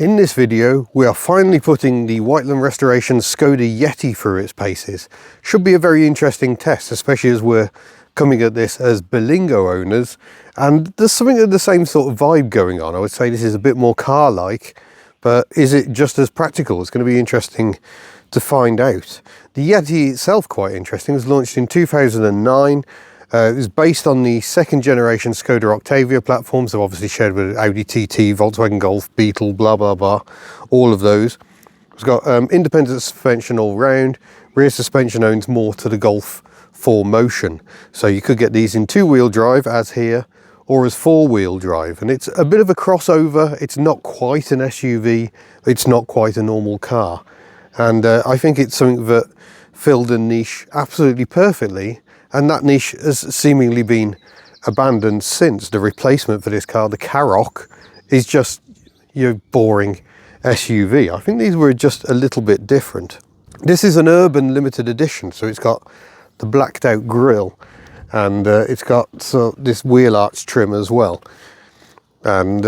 In this video, we are finally putting the Whiteland Restoration Skoda Yeti through its paces. Should be a very interesting test, especially as we're coming at this as Berlingo owners. And there's something of the same sort of vibe going on. I would say this is a bit more car-like, but is it just as practical? It's going to be interesting to find out. The Yeti itself, quite interesting, was launched in 2009. It was based on the second generation Skoda Octavia platforms, so obviously shared with Audi TT, Volkswagen Golf, Beetle, blah, blah, blah, all of those. It's got independent suspension all round. Rear suspension owns more to the Golf 4Motion. So you could get these in two-wheel drive, as here, or as four-wheel drive. And it's a bit of a crossover. It's not quite an SUV. It's not quite a normal car. And I think it's something that filled a niche absolutely perfectly. And that niche has seemingly been abandoned since. The replacement for this car, the Karoq, is just your boring SUV. I think these were just a little bit different. This is an urban limited edition, so it's got the blacked out grille, and it's got this wheel arch trim as well. And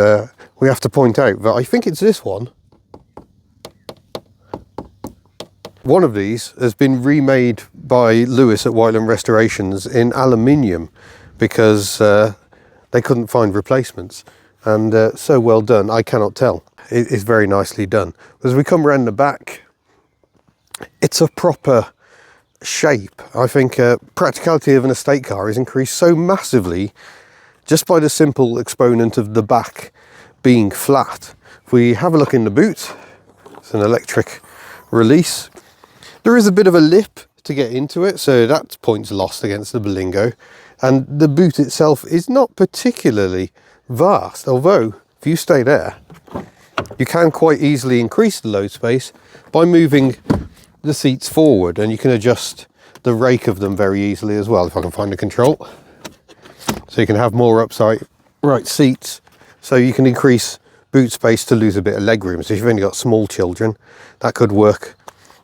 we have to point out that I think it's this one. One of these has been remade by Lewis at Whiteland Restorations in aluminium because they couldn't find replacements, and so well done, I cannot tell. It's very nicely done. As we come around the back, it's a proper shape. I think practicality of an estate car is increased so massively just by the simple exponent of the back being flat. If we have a look in the boot, it's an electric release. There is a bit of a lip to get into it, so that's points lost against the Berlingo. And the boot itself is not particularly vast, although if you stay there, you can quite easily increase the load space by moving the seats forward, and you can adjust the rake of them very easily as well, if I can find the control. So you can have more upright seats, so you can increase boot space to lose a bit of leg room. So if you've only got small children, that could work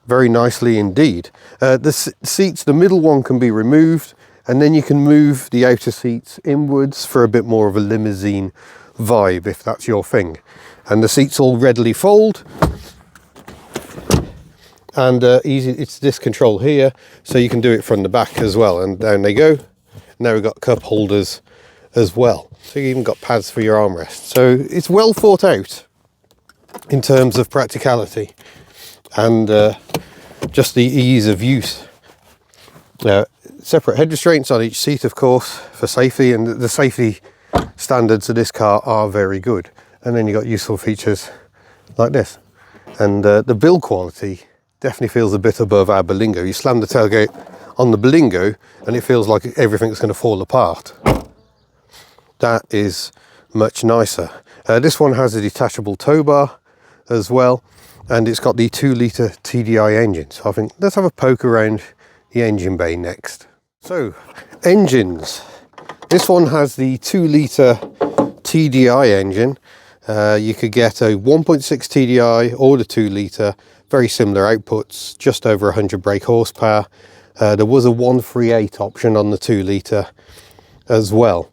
very nicely indeed. The seats, the middle one can be removed, and then you can move the outer seats inwards for a bit more of a limousine vibe, if that's your thing. And the seats all readily fold, and easy. It's this control here, so you can do it from the back as well. And down they go. Now we've got cup holders as well, so you even got pads for your armrest. So it's well thought out in terms of practicality and just the ease of use. Separate head restraints on each seat, of course, for safety, and the safety standards of this car are very good. And then you've got useful features like this. And the build quality definitely feels a bit above our Berlingo. You slam the tailgate on the Berlingo and it feels like everything's going to fall apart. That is much nicer. This one has a detachable tow bar as well, and it's got the 2-litre TDI engine. So I think let's have a poke around the engine bay next. So, engines. This one has the 2-litre TDI engine. You could get a 1.6 TDI or the 2-litre, very similar outputs, just over 100 brake horsepower. There was a 138 option on the 2-litre as well.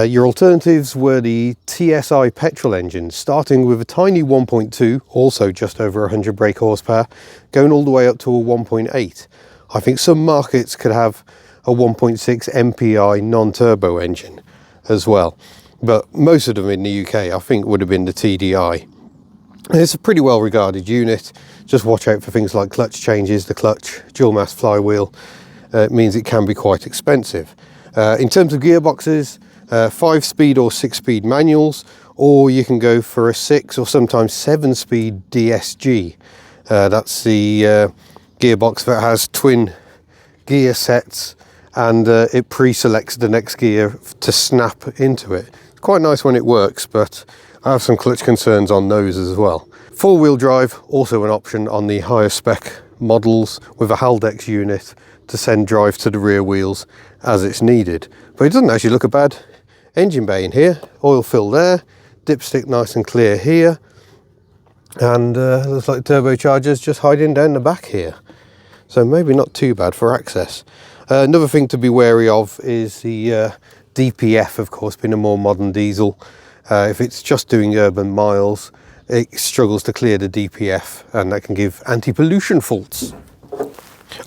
Your alternatives were the TSI petrol engines, starting with a tiny 1.2, also just over 100 brake horsepower, going all the way up to a 1.8. I think some markets could have a 1.6 MPI non-turbo engine as well, but most of them in the UK I think would have been the TDI. And it's a pretty well regarded unit. Just watch out for things like clutch changes. The clutch, dual mass flywheel, means it can be quite expensive. In terms of gearboxes, 5-speed or 6-speed manuals, or you can go for a 6 or sometimes 7-speed DSG. That's the gearbox that has twin gear sets, and it pre-selects the next gear to snap into it. It's quite nice when it works, but I have some clutch concerns on those as well. 4-wheel drive, also an option on the higher spec models with a Haldex unit to send drive to the rear wheels as it's needed. But it doesn't actually look a bad engine bay in here. Oil fill there, dipstick nice and clear here, and looks like turbochargers just hiding down the back here. So maybe not too bad for access. Another thing to be wary of is the DPF, of course, being a more modern diesel. If it's just doing urban miles, it struggles to clear the DPF, and that can give anti-pollution faults.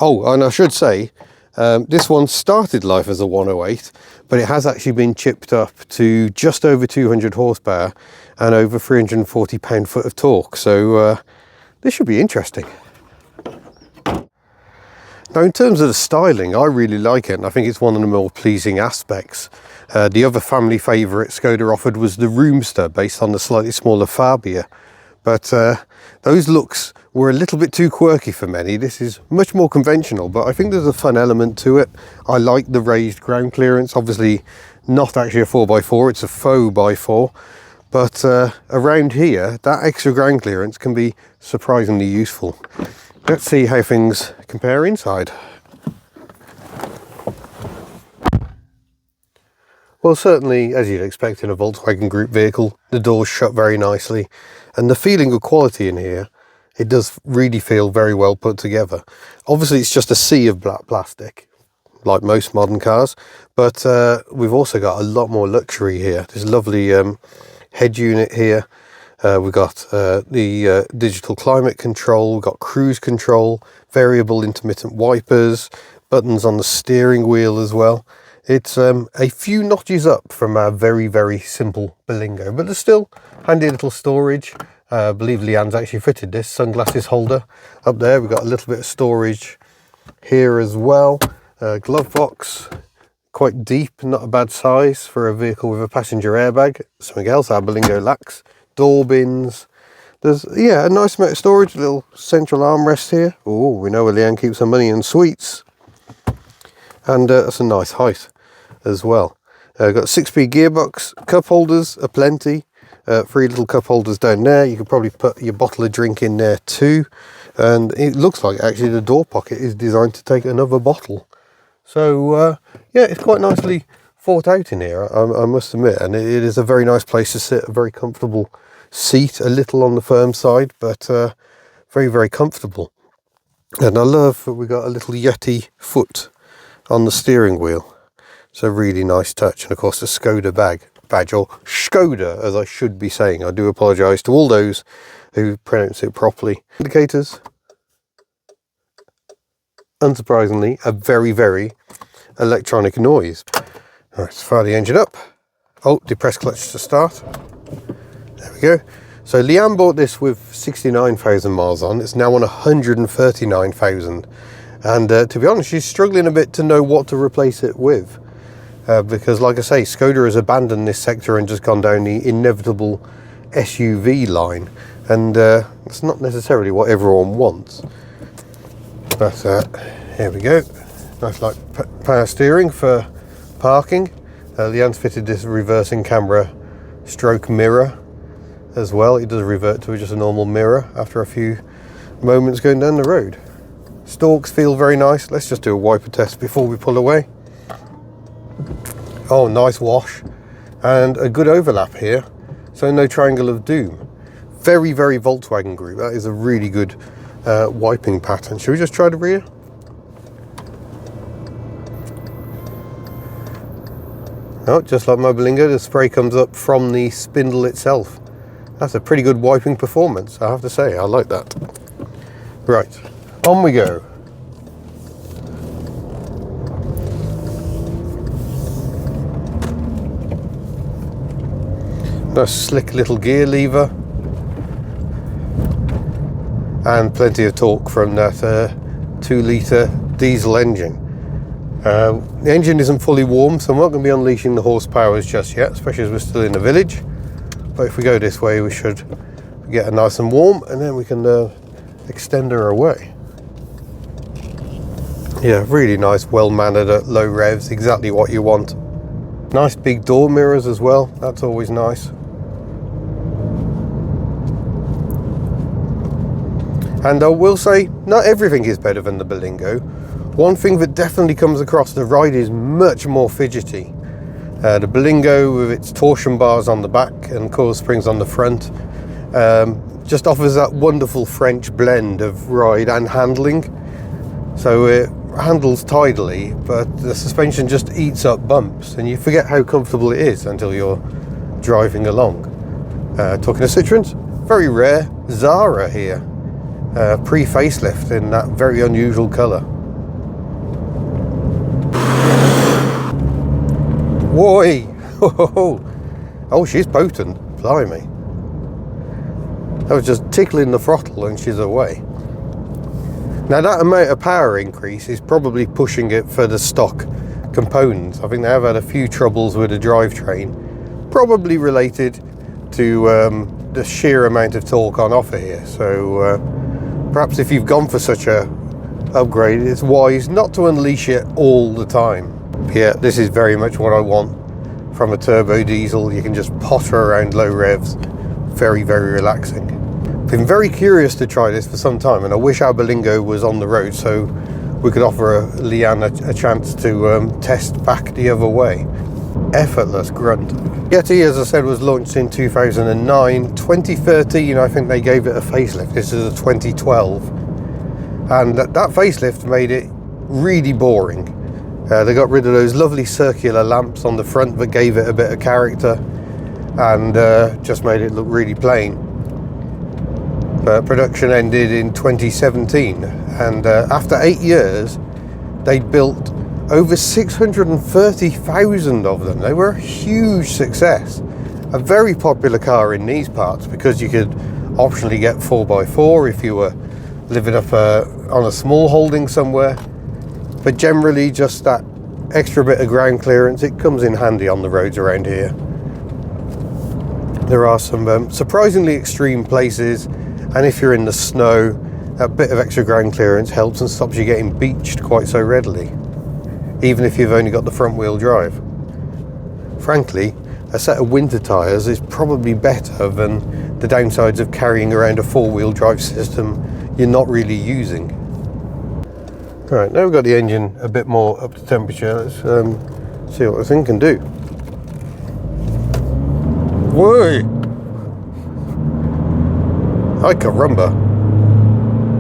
Oh, and I should say, this one started life as a 108, but it has actually been chipped up to just over 200 horsepower and over 340 pound-foot of torque. So this should be interesting. Now, in terms of the styling, I really like it, and I think it's one of the more pleasing aspects. The other family favourite Skoda offered was the Roomster, based on the slightly smaller Fabia. But those looks were a little bit too quirky for many. This is much more conventional, but I think there's a fun element to it. I like the raised ground clearance. Obviously, not actually a 4x4, it's a faux by 4. But around here, that extra ground clearance can be surprisingly useful. Let's see how things compare inside. Well, certainly, as you'd expect in a Volkswagen Group vehicle, the doors shut very nicely, and the feeling of quality in here, it does really feel very well put together. Obviously, it's just a sea of black plastic, like most modern cars, but we've also got a lot more luxury here. There's a lovely head unit here. We've got the digital climate control, we've got cruise control, variable intermittent wipers, buttons on the steering wheel as well. It's a few notches up from our very, very simple Berlingo, but there's still handy little storage. I believe Leanne's actually fitted this sunglasses holder up there. We've got a little bit of storage here as well. Glove box, quite deep, not a bad size for a vehicle with a passenger airbag. Something else our Berlingo lacks. Door bins. There's, yeah, a nice amount of storage, a little central armrest here. Oh, we know where Leanne keeps her money and sweets. And that's a nice height as well. Got a 6-speed gearbox, cup holders are plenty. 3 little cup holders down there. You could probably put your bottle of drink in there too. And it looks like actually the door pocket is designed to take another bottle. So yeah, it's quite nicely thought out in here, I must admit, and it is a very nice place to sit, a very comfortable seat, a little on the firm side, but very, very comfortable. And I love that we got a little Yeti foot on the steering wheel. It's a really nice touch, and of course the Skoda badge, or Skoda as I should be saying. I do apologise to all those who pronounce it properly. Indicators, unsurprisingly, a very, very electronic noise. All right, let's fire the engine up. Oh, depress clutch to start. There we go. So Leanne bought this with 69,000 miles on. It's now on 139,000. And to be honest, she's struggling a bit to know what to replace it with. Because like I say, Skoda has abandoned this sector and just gone down the inevitable SUV line. And it's not necessarily what everyone wants. But here we go. Nice light power steering for parking. Leanne's fitted this reversing camera stroke mirror as well. It does revert to just a normal mirror after a few moments going down the road. Stalks feel very nice. Let's just do a wiper test before we pull away. Oh, nice wash and a good overlap here, so no triangle of doom. Very, very Volkswagen Group. That is a really good wiping pattern. Should we just try the rear? Oh, just like my Berlingo, the spray comes up from the spindle itself. That's a pretty good wiping performance, I have to say. I like that. Right, on we go. Nice slick little gear lever. And plenty of torque from that 2-litre diesel engine. The engine isn't fully warm, so I'm not going to be unleashing the horsepowers just yet, especially as we're still in the village. But if we go this way, we should get her nice and warm, and then we can extend her away. Yeah, really nice, well-mannered at low revs, exactly what you want. Nice big door mirrors as well, that's always nice. And I will say, not everything is better than the Berlingo. One thing that definitely comes across, the ride is much more fidgety. The Berlingo with its torsion bars on the back and coil springs on the front just offers that wonderful French blend of ride and handling. So it handles tidily, but the suspension just eats up bumps and you forget how comfortable it is until you're driving along. Talking of Citroens, very rare Zara here, pre-facelift in that very unusual colour. Whoa! Oh, she's potent, blimey. I was just tickling the throttle and she's away. Now that amount of power increase is probably pushing it for the stock components. I think they have had a few troubles with the drivetrain, probably related to the sheer amount of torque on offer here. So perhaps if you've gone for such a upgrade, it's wise not to unleash it all the time. But yeah, this is very much what I want from a turbo diesel. You can just potter around low revs, very, very relaxing. Been very curious to try this for some time, and I wish our Berlingo was on the road so we could offer Leanne a chance to test back the other way. Effortless grunt. Yeti, as I said, was launched in 2009. 2013, I think they gave it a facelift. This is a 2012. And that facelift made it really boring. They got rid of those lovely circular lamps on the front that gave it a bit of character, and just made it look really plain. But production ended in 2017, and after 8 years, they built over 630,000 of them. They were a huge success. A very popular car in these parts because you could optionally get 4x4 if you were living up on a small holding somewhere. But generally just that extra bit of ground clearance, it comes in handy on the roads around here. There are some surprisingly extreme places, and if you're in the snow, that bit of extra ground clearance helps and stops you getting beached quite so readily, even if you've only got the front wheel drive. Frankly, a set of winter tyres is probably better than the downsides of carrying around a four-wheel drive system you're not really using. Right, now we've got the engine a bit more up to temperature, let's see what the thing can do. Whoa! Ay caramba!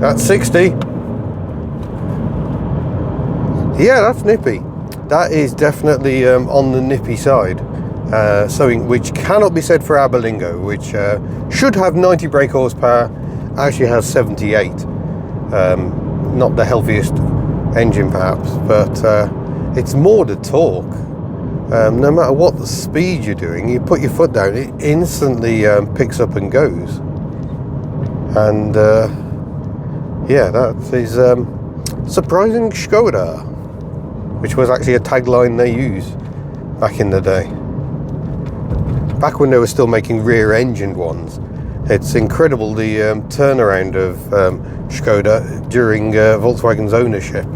That's 60. Yeah, that's nippy. That is definitely on the nippy side. Something which cannot be said for our Berlingo, which should have 90 brake horsepower, actually has 78. Not the healthiest engine perhaps, but it's more the torque. No matter what the speed you're doing, you put your foot down, it instantly picks up and goes. And yeah, that is surprising Skoda, which was actually a tagline they used back in the day. Back when they were still making rear-engined ones. It's incredible the turnaround of Skoda during Volkswagen's ownership.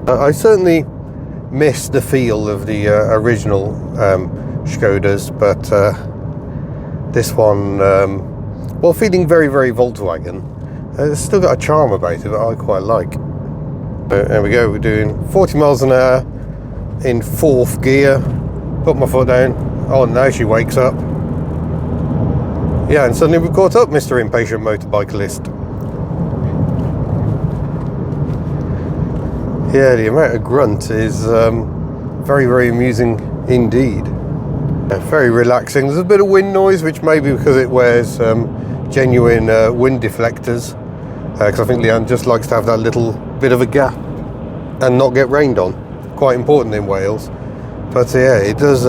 I certainly miss the feel of the original Skodas, but this one, while feeling very, very Volkswagen, it's still got a charm about it that I quite like. There we go, we're doing 40 miles an hour in 4th gear. Put my foot down. Oh, now she wakes up. Yeah, and suddenly we've caught up, Mr. Impatient Motorbikeist. Yeah, the amount of grunt is very, very amusing indeed. Very relaxing. There's a bit of wind noise, which may be because it wears genuine wind deflectors. Because I think Leanne just likes to have that little bit of a gap and not get rained on. Quite important in Wales. But yeah, it does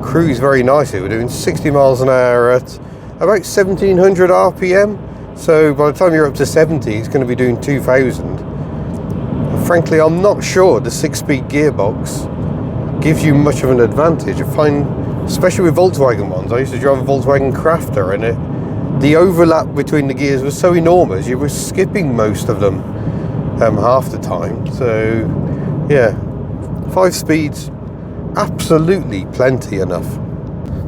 cruise very nicely. We're doing 60 miles an hour at about 1700 RPM. So by the time you're up to 70, it's going to be doing 2000. Frankly, I'm not sure the 6-speed gearbox gives you much of an advantage. I find, especially with Volkswagen ones, I used to drive a Volkswagen Crafter, and the overlap between the gears was so enormous, you were skipping most of them half the time. So yeah, 5 speeds, absolutely plenty enough.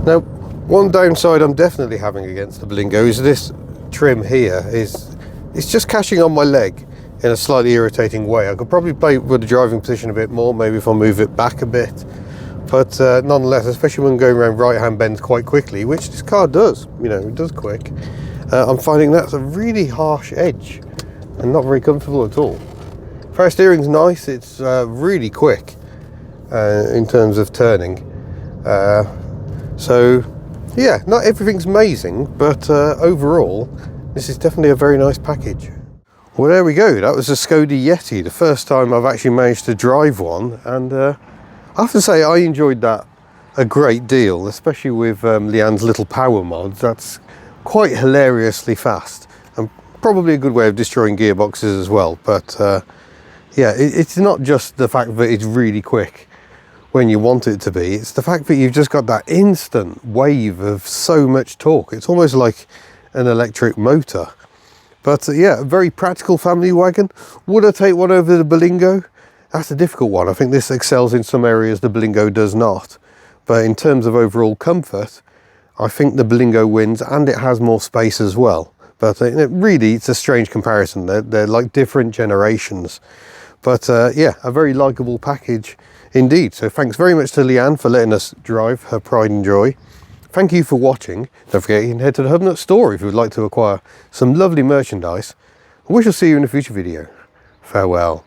Now, one downside I'm definitely having against the Berlingo is this trim here it's just catching on my leg in a slightly irritating way. I could probably play with the driving position a bit more, maybe if I move it back a bit. But nonetheless, especially when going around right-hand bends quite quickly, which this car does, you know, it does quick, I'm finding that's a really harsh edge and not very comfortable at all. Power steering's nice, it's really quick in terms of turning. So Yeah, not everything's amazing, but overall, this is definitely a very nice package. Well, there we go. That was a Skoda Yeti, the first time I've actually managed to drive one, and I have to say I enjoyed that a great deal, especially with Leanne's little power mods. That's quite hilariously fast, and probably a good way of destroying gearboxes as well. But yeah, it's not just the fact that it's really quick when you want it to be, it's the fact that you've just got that instant wave of so much torque. It's almost like an electric motor. But yeah, a very practical family wagon. Would I take one over the Berlingo? That's a difficult one. I think this excels in some areas the Berlingo does not. But in terms of overall comfort, I think the Berlingo wins, and it has more space as well. But really, it's a strange comparison. They're like different generations. But yeah, a very likeable package indeed. So thanks very much to Leanne for letting us drive her pride and joy. Thank you for watching. Don't forget you can head to the Hubnut store if you would like to acquire some lovely merchandise. And we shall see you in a future video. Farewell.